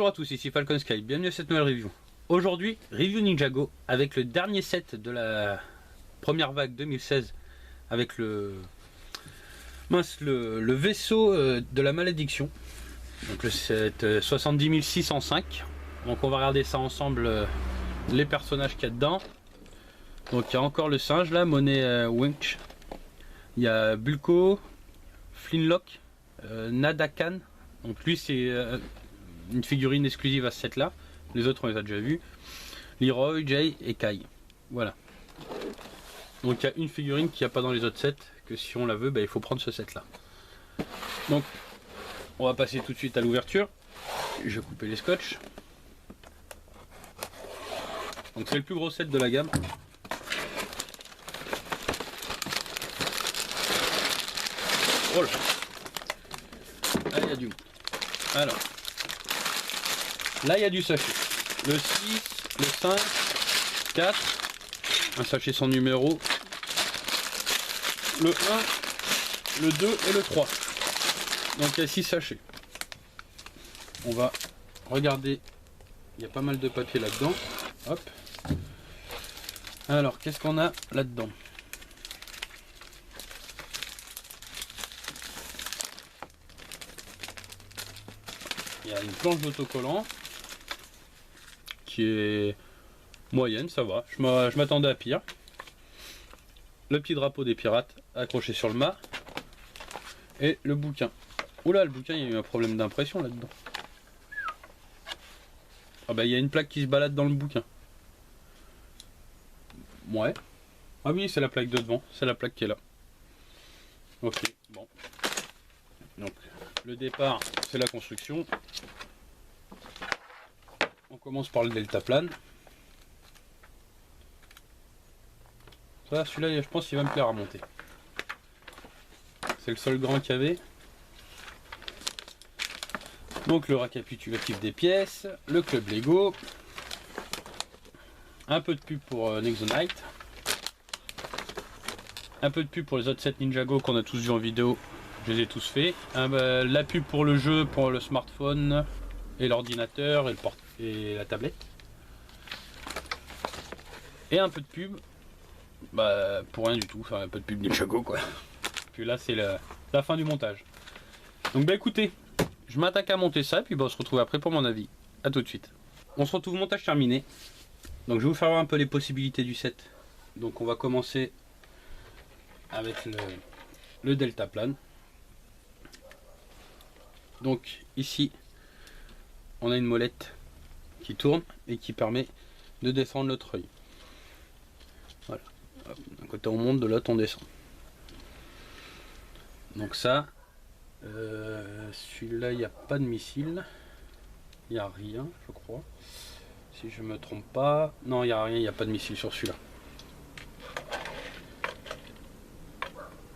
Bonjour à tous, ici Falcon Sky, bienvenue à cette nouvelle review. Aujourd'hui, review Ninjago avec le dernier set de la première vague 2016 avec le vaisseau de la malédiction. Donc le set 70 605. Donc on va regarder ça ensemble, les personnages qu'il y a dedans. Donc il y a encore le singe là, Monet Winch. Il y a Bulko, Flinlock, Nadakan. Donc lui c'est une figurine exclusive à ce set là. Les autres on les a déjà vus. Leroy, Jay et Kai. Voilà. Donc il y a une figurine qu'il n'y a pas dans les autres sets. Que si on la veut, bah, il faut prendre ce set là. Donc on va passer tout de suite à l'ouverture. Je vais couper les scotch. Donc c'est le plus gros set de la gamme. Oh là. Là il y a du. Alors. Là il y a du sachet. Le 6, le 5, 4. Un sachet sans numéro. Le 1, le 2 et le 3. Donc il y a 6 sachets. On va regarder. Il y a pas mal de papier là-dedans. Hop. Alors qu'est-ce qu'on a là-dedans? Il y a une planche d'autocollant qui est moyenne, ça va. Je m'attendais à pire. Le petit drapeau des pirates accroché sur le mât. Et le bouquin. Oula, le bouquin, il y a eu un problème d'impression là-dedans. Ah bah il y a une plaque qui se balade dans le bouquin. Ouais. Ah oui, c'est la plaque de devant. C'est la plaque qui est là. Ok, bon. Donc, le départ, c'est la construction. On commence par le deltaplane. Ça, celui-là, je pense qu'il va me plaire à monter. C'est le seul grand qu'il y avait. Donc le récapitulatif des pièces, le club Lego, un peu de pub pour Nexonite, un peu de pub pour les autres sets Ninjago qu'on a tous vu en vidéo, je les ai tous faits, la pub pour le jeu, pour le smartphone et l'ordinateur et la tablette, et un peu de pub pour rien du tout, enfin un peu de pub Ninjago quoi. Puis là c'est la fin du montage. Donc écoutez, je m'attaque à monter ça, puis on se retrouve après pour mon avis. A tout de suite. On se retrouve, montage terminé. Donc je vais vous faire voir un peu les possibilités du set. Donc on va commencer avec le deltaplane. Donc ici, on a une molette qui tourne et qui permet de descendre le treuil. Voilà. D'un côté on monte, de l'autre on descend. Donc ça... celui-là il n'y a pas de missile, il n'y a rien je crois, si je me trompe pas. Non, il n'y a rien, il n'y a pas de missile sur celui-là.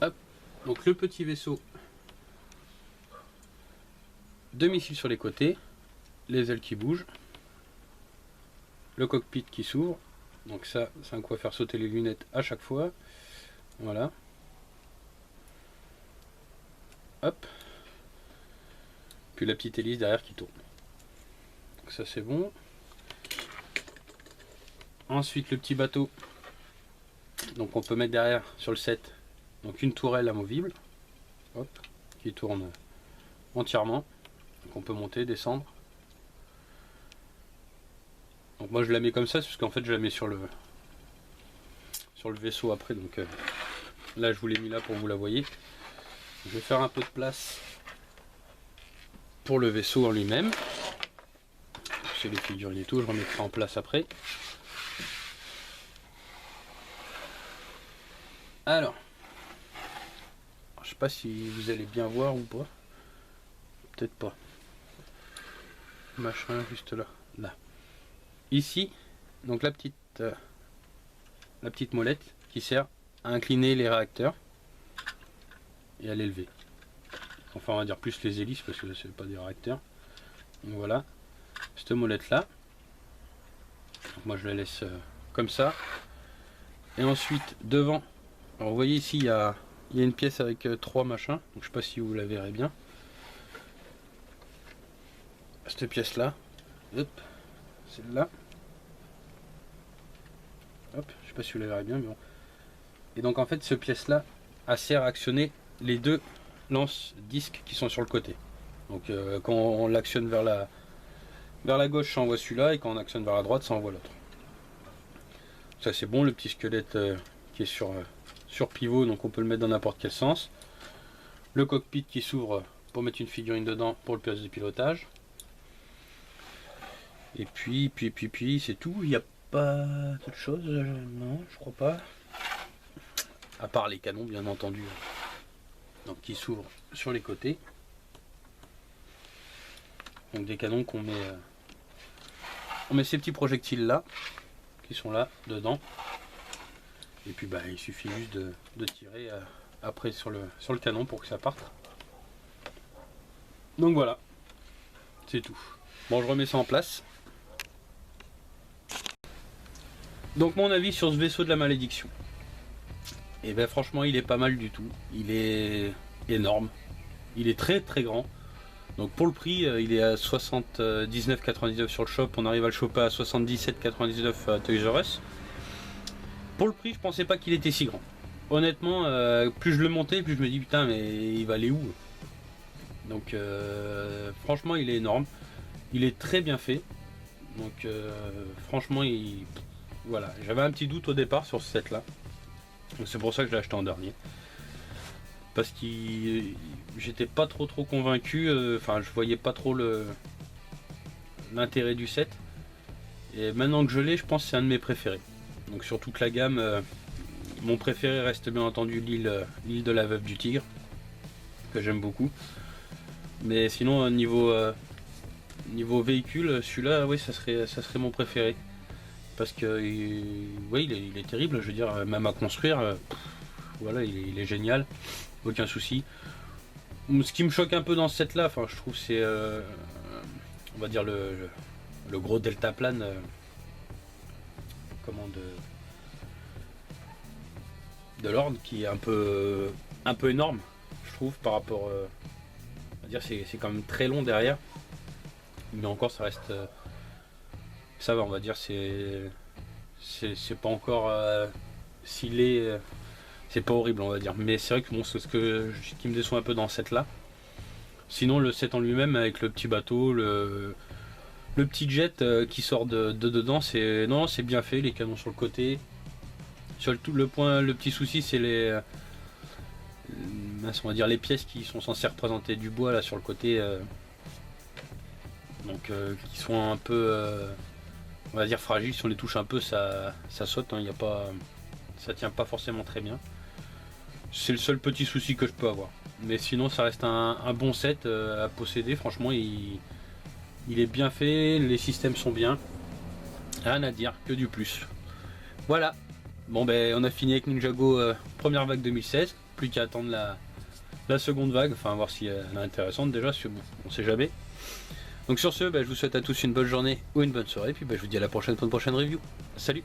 Hop, donc le petit vaisseau, 2 missiles sur les côtés, les ailes qui bougent, le cockpit qui s'ouvre, donc ça c'est un quoi faire sauter les lunettes à chaque fois. Voilà. Hop. Puis la petite hélice derrière qui tourne. Donc ça c'est bon. Ensuite le petit bateau. Donc on peut mettre derrière sur le set donc une tourelle amovible. Hop, qui tourne entièrement. Donc on peut monter, descendre. Donc moi je la mets comme ça parce qu'en fait je la mets sur le vaisseau après. Donc là je vous l'ai mis là pour que vous la voyez. Je vais faire un peu de place pour le vaisseau en lui-même. C'est les figurines et tout, je remettrai en place après. Alors, je sais pas si vous allez bien voir ou pas. Peut-être pas. Machin juste là. Là. Ici, donc la petite molette qui sert à incliner les réacteurs et à l'élever. Enfin on va dire plus les hélices parce que c'est pas des réacteurs. Donc voilà, cette molette là. Donc moi je la laisse comme ça. Et ensuite devant, alors vous voyez ici il y a une pièce avec 3 machins. Donc je sais pas si vous la verrez bien. Cette pièce là, Hop, celle-là. Hop, je sais pas si vous la verrez bien, mais bon. Et donc en fait, ce pièce-là a sert à actionner les deux lance-disques qui sont sur le côté. Donc quand on l'actionne vers la gauche, ça envoie celui-là, et quand on actionne vers la droite, ça envoie l'autre. Ça c'est bon, le petit squelette qui est sur pivot, donc on peut le mettre dans n'importe quel sens. Le cockpit qui s'ouvre pour mettre une figurine dedans pour le pièce de pilotage. Et puis c'est tout. Il n'y a pas d'autre chose, non, je crois pas. À part les canons, bien entendu. Donc qui s'ouvrent sur les côtés. Donc des canons qu'on met. On met ces petits projectiles là, qui sont là, dedans. Et puis bah il suffit juste de tirer après sur le canon pour que ça parte. Donc voilà. C'est tout. Bon, je remets ça en place. Donc mon avis sur ce vaisseau de la malédiction. Et ben franchement il est pas mal du tout. Il est énorme. Il est très très grand. Donc pour le prix il est à 79,99 sur le shop. On arrive à le choper à 77,99 à Toys R Us. Pour le prix je pensais pas qu'il était si grand. Honnêtement plus je le montais plus je me dis putain mais il va aller où. Donc franchement il est énorme. Il est très bien fait. Donc franchement voilà, j'avais un petit doute au départ sur ce set là. C'est pour ça que je l'ai acheté en dernier. Parce que j'étais pas trop convaincu, enfin je voyais pas trop l'intérêt du set. Et maintenant que je l'ai, je pense que c'est un de mes préférés. Donc sur toute la gamme, mon préféré reste bien entendu l'île de la Veuve du Tigre, que j'aime beaucoup. Mais sinon niveau véhicule, celui-là, oui, ça serait mon préféré. Parce que oui, il est terrible, je veux dire, même à construire, voilà, il est génial, aucun souci. Ce qui me choque un peu dans ce set là, enfin je trouve c'est on va dire le gros deltaplane de l'ordre qui est un peu énorme, je trouve, par rapport on va dire c'est quand même très long derrière, mais encore ça reste ça va, on va dire c'est pas encore c'est pas horrible, on va dire, mais c'est vrai que bon, c'est ce qui me déçoit un peu dans ce set là. Sinon le set en lui-même avec le petit bateau, le petit jet qui sort de dedans, c'est bien fait, les canons sur le côté. Sur le petit souci c'est on va dire les pièces qui sont censées représenter du bois là sur le côté, donc qui sont un peu on va dire fragiles. Si on les touche un peu ça saute, hein, ça tient pas forcément très bien. C'est le seul petit souci que je peux avoir, mais sinon ça reste un bon set à posséder. Franchement il est bien fait, les systèmes sont bien, rien à dire, que du plus. Voilà, bon ben on a fini avec Ninjago première vague 2016, plus qu'à attendre la seconde vague, enfin voir si elle est intéressante déjà, parce que bon, on sait jamais. Donc sur ce, je vous souhaite à tous une bonne journée ou une bonne soirée, puis je vous dis à la prochaine pour une prochaine review. Salut!